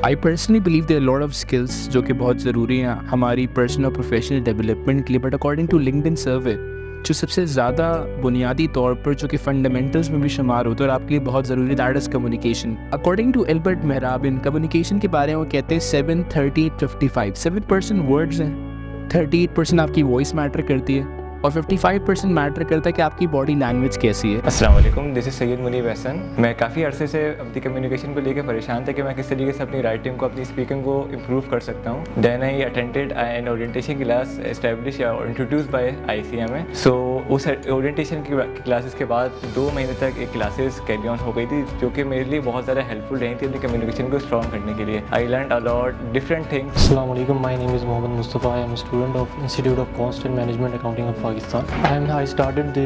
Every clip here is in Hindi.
I personally believe there lot of skills जो कि बहुत ज़रूरी हैं हमारी पर्सनल और प्रोफेशनल डेवलपमेंट के लिए, बट अकॉर्डिंग टू लिंक्डइन सर्वे जो सबसे ज़्यादा बुनियादी तौर पर जो कि फंडामेंटल्स में भी शुमार होता है और आपके लिए बहुत ज़रूरी है, that is communication. According to Albert Mehrabian, communication के बारे में वो कहते हैं 7-30-55 7% वर्ड्स हैं, 38% आपकी वॉइस मैटर करती है और 55% मैटर करता है कि आपकी बॉडी लैंग्वेज कैसी है। अस्सलाम वालेकुम, दिस इज़ सैयद मुनीब हसन। मैं काफ़ी अरसे से अपनी कम्युनिकेशन को लेकर परेशान था कि मैं किस तरीके से अपनी राइटिंग को, अपनी स्पीकिंग को इम्प्रूव कर सकता हूँ। Then I attended an orientation class establish या इंट्रोड्यूस बाय ICMA। सो उस ओरिएंटेशन की क्लासेस के बाद 2 महीने तक एक क्लासेस कैरी ऑन हो गई थी, जो कि मेरे लिए बहुत ज़्यादा हेल्पफुल रही थी अपनी कम्युनिकेशन को स्ट्रॉन्ग करने के लिए। I learn a lot different things. अस्सलाम वालेकुम, my name is Mohammad Mustafa. I am a student of Institute of Cost and Management Accounting of Pakistan. I started the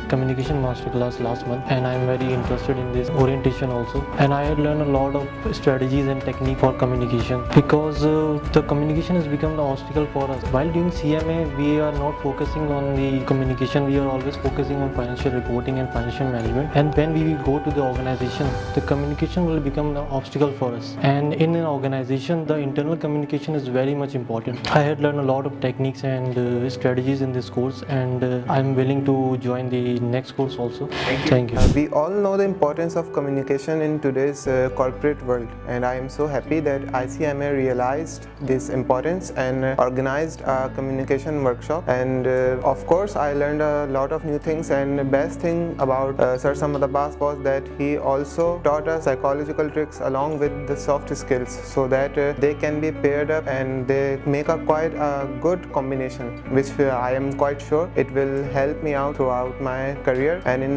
communication master class last month and I am very interested in this orientation also, and I had learned a lot of strategies and technique for communication because the communication has become the obstacle for us. While doing CMA we are not focusing on the communication, we are always focusing on financial reporting and financial management, and when we go to the organization the communication will become the obstacle for us, and in an organization the internal communication is very much important. I had learned a lot of techniques and strategies in this course, and I'm willing to join the next course also. Thank you. We all know the importance of communication in today's corporate world, and I am so happy that ICMA realized this importance and organized a communication workshop, and of course I learned a lot of new things, and the best thing about Sir Samad Abbas was that he also taught us psychological tricks along with the soft skills so that they can be paired up and they make a quite a good combination, which I am quite sure it will help me out throughout my career and in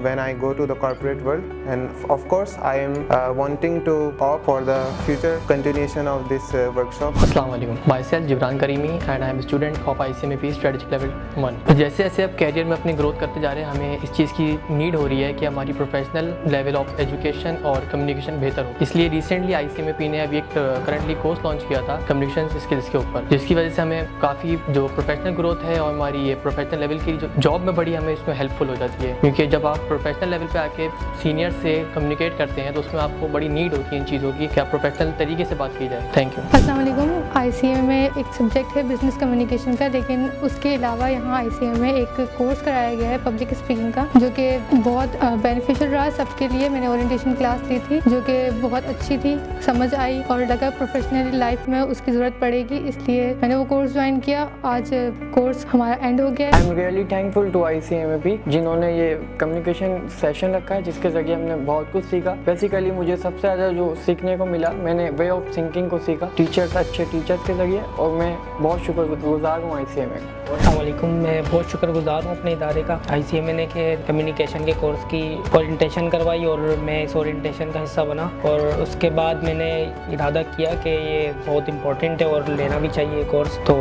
when I go to the corporate world, and of course I am wanting to opt for the future continuation of this workshop. अस्सलाम वालेकुम, myself Jibran Karimi and I am a student of ICMA Strategic Level 1। जैसे जैसे अब कैरियर में अपनी ग्रोथ करते जा रहे हैं, हमें इस चीज़ की नीड हो रही है कि हमारी प्रोफेशनल लेवल ऑफ एजुकेशन और कम्युनिकेशन बेहतर हो। इसलिए रिसेंटली ICMA ने अभी एक करंटली कोर्स लॉन्च किया था कम्युनिकेशन स्किल्स के ऊपर, जिसकी वजह से हमें काफ़ी जो प्रोफेशनल ग्रोथ है और हमारी ये प्रोफेशनल लेवल की जो जॉब में बड़ी हमें इसमें हेल्पफुल हो जाती है, क्योंकि जब आप प्रोफेशनल लेवल पे आके सीनियर से कम्युनिकेट करते हैं तो उसमें आपको बड़ी नीड होती है इन चीज़ों की कि आप प्रोफेशनल तरीके से बात की जाए। Thank you. अस्सलाम वालेकुम, ICMA में एक सब्जेक्ट है बिजनेस कम्युनिकेशन का, लेकिन उसके अलावा यहाँ ICMA में एक कोर्स कराया गया है पब्लिक स्पीकिंग का, जो कि बहुत बेनिफिशियल रहा सबके लिए। मैंने ओरिएंटेशन क्लास ली थी जो कि बहुत अच्छी थी, समझ आई और लगा प्रोफेशनल लाइफ में उसकी ज़रूरत पड़ेगी, इसलिए मैंने वो कोर्स ज्वाइन किया। आज कोर्स हमारा एंड हो गया। I am really thankful to ICMA जिन्होंने ये कम्युनिकेशन सेशन रखा है, जिसके ज़रिए हमने बहुत कुछ सीखा। बेसिकली मुझे सबसे ज़्यादा जो सीखने को मिला, मैंने वे ऑफ थिंकिंग को सीखा टीचर्स, अच्छे टीचर्स के ज़रिए, और मैं बहुत शुक्रगुजार हूँ ICMA का। अस्सलामुअलैकुम, मैं बहुत शुक्रगुजार हूँ अपने इदारे का। ICMA ने के कम्युनिकेशन के कोर्स की ओरिएंटेशन करवाई और मैं इस ओरिएंटेशन का हिस्सा बना, और उसके बाद मैंने इरादा किया कि ये बहुत इंपॉर्टेंट है और लेना भी चाहिए कोर्स। तो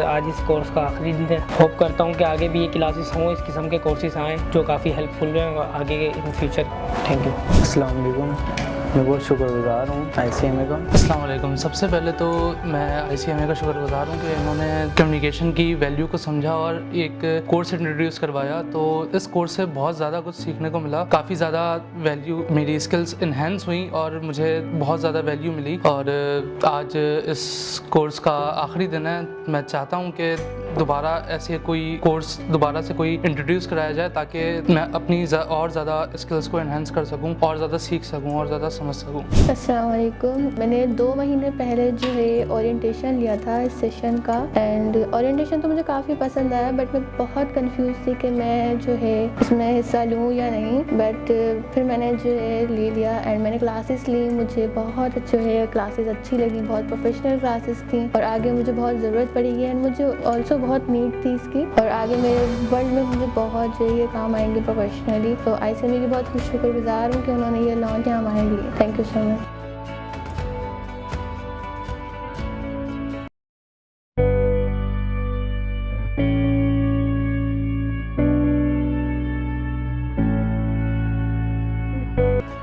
आज इस कोर्स का आखिरी दिन है। होप करता हूँ कि आगे भी ये क्लासेस हों, इस किस्म के कोर्सेज आएँ जो काफ़ी हेल्पफुल हैं आगे इन फ्यूचर। Thank you. अस्सलाम वालेकुम, मैं बहुत शुक्रगुजार हूँ ICMA का। अस्सलाम वालेकुम, सबसे पहले तो मैं ICMA का शुक्रगुजार हूँ कि इन्होंने कम्युनिकेशन की वैल्यू को समझा और एक कोर्स इंट्रोड्यूस करवाया। तो इस कोर्स से बहुत ज़्यादा कुछ सीखने को मिला, काफ़ी ज़्यादा वैल्यू, मेरी स्किल्स इन्हेंस हुई और मुझे बहुत ज़्यादा वैल्यू मिली। और आज इस कोर्स का आखिरी दिन है। मैं चाहता हूँ कि दोबारा ऐसे कोई कोर्स दोबारा से कोई इंट्रोड्यूस कराया जाए ताकि मैं अपनी और ज़्यादा स्किल्स को इन्हेंस कर सकूँ और ज़्यादा सीख सकूँ और ज़्यादा समझ सकूँ। अस्सलाम वालेकुम, मैंने 2 महीने पहले जो है ओरिएंटेशन लिया था इस सेशन का, एंड ओरिएंटेशन तो मुझे काफ़ी पसंद आया, बट मैं बहुत कंफ्यूज थी कि मैं जो है इसमें हिस्सा लूँ या नहीं। बट फिर मैंने जो है ले लिया एंड मैंने क्लासेस ली। मुझे बहुत जो है क्लासेस अच्छी लगी, बहुत प्रोफेशनल क्लासेस थी और आगे मुझे बहुत ज़रूरत पड़ेगी एंड मुझे ऑल्सो बहुत नीड थी इसकी, और आगे मेरे वर्ल्ड में मुझे बहुत जो ये काम आएंगे प्रोफेशनली। तो ICMA की बहुत शुक्रगुजार हूँ कि उन्होंने ये लॉन्च किया हमारे लिए। Thank you so much.